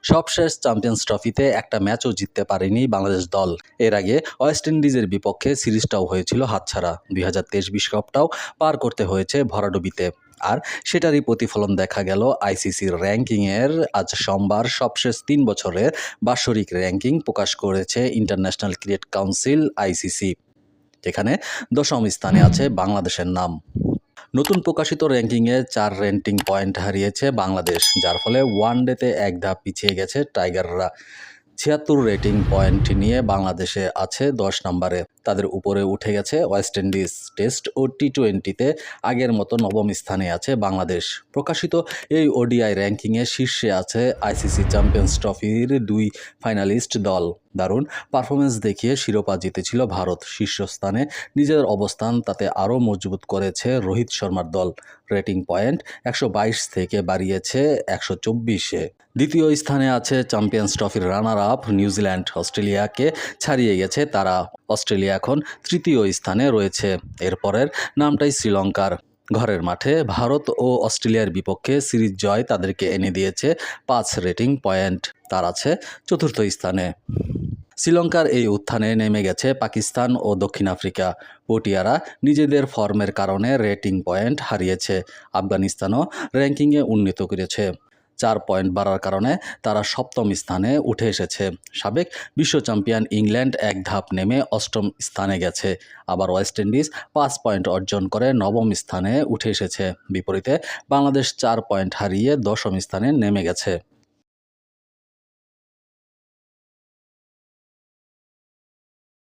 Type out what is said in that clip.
সবশেষ চ্যাম্পিয়ন্স ট্রফিতে একটা ম্যাচও জিততে পারেনি বাংলাদেশ দল। এর আগে ওয়েস্ট ইন্ডিজের বিপক্ষে সিরিজটাও হয়েছিল হাতছাড়া। 2023 বিশ্বকাপটাও পার করতে হয়েছে ভরাডুবিতে। আর সেটারই প্রতিফলন দেখা গেল আইসিসির র্যাঙ্কিংয়ের। আজ সোমবার সবশেষ 3 বছরের বাৎসরিক র্যাঙ্কিং প্রকাশ করেছে ইন্টারন্যাশনাল ক্রিকেট কাউন্সিল আইসিসি, যেখানে 10ম স্থানে আছে বাংলাদেশের নাম। নতুন প্রকাশিত র্যাঙ্কিংয়ে 4 রেটিং পয়েন্ট হারিয়েছে বাংলাদেশ, যার ফলে ওয়ানডেতে এক ধাপ পিছিয়ে গেছে টাইগাররা। 76 রেটিং পয়েন্ট নিয়ে বাংলাদেশে আছে 10 নম্বরে। তাদের উপরে উঠে গেছে ওয়েস্ট ইন্ডিজ। টেস্ট ও টি-20তে আগের মতো 9ম স্থানে আছে বাংলাদেশ। প্রকাশিত এই ওডিআই র্যাঙ্কিংয়ে শীর্ষে আছে আইসিসি চ্যাম্পিয়ন্স ট্রফির 2 ফাইনালিস্ট দল। দারুণ পারফরমেন্স দেখিয়ে শিরোপা জিতেছিল ভারত। শীর্ষস্থানে নিজের অবস্থান তাতে আরও মজবুত করেছে রোহিত শর্মার দল। রেটিং পয়েন্ট 122 থেকে বাড়িয়েছে 124-এ। দ্বিতীয় স্থানে আছে চ্যাম্পিয়ন্স ট্রফির রানার আপ নিউজিল্যান্ড। অস্ট্রেলিয়াকে ছাড়িয়ে গেছে তারা। অস্ট্রেলিয়া এখন তৃতীয় স্থানে রয়েছে। এরপরের নামটাই শ্রীলঙ্কার। ঘরের মাঠে ভারত ও অস্ট্রেলিয়ার বিপক্ষে সিরিজ জয় তাদেরকে এনে দিয়েছে 5 রেটিং পয়েন্ট। তার আছে চতুর্থ স্থানে। শ্রীলঙ্কার এই উত্থানে নেমে গেছে পাকিস্তান ও দক্ষিণ আফ্রিকা। পটিয়ারা নিজেদের ফর্মের কারণে রেটিং পয়েন্ট হারিয়েছে। আফগানিস্তানও র্যাঙ্কিংয়ে উন্নীত করেছে। 4 পয়েন্ট বাড়ার কারণে তারা 7ম স্থানে উঠে এসেছে। সাবেক বিশ্ব চ্যাম্পিয়ন ইংল্যান্ড এক ধাপ নেমে 8ম স্থানে গেছে। আবার ওয়েস্ট ইন্ডিজ 5 পয়েন্ট অর্জন করে 9ম স্থানে উঠে এসেছে। বিপরীতে বাংলাদেশ 4 পয়েন্ট হারিয়ে 10ম স্থানে নেমে গেছে।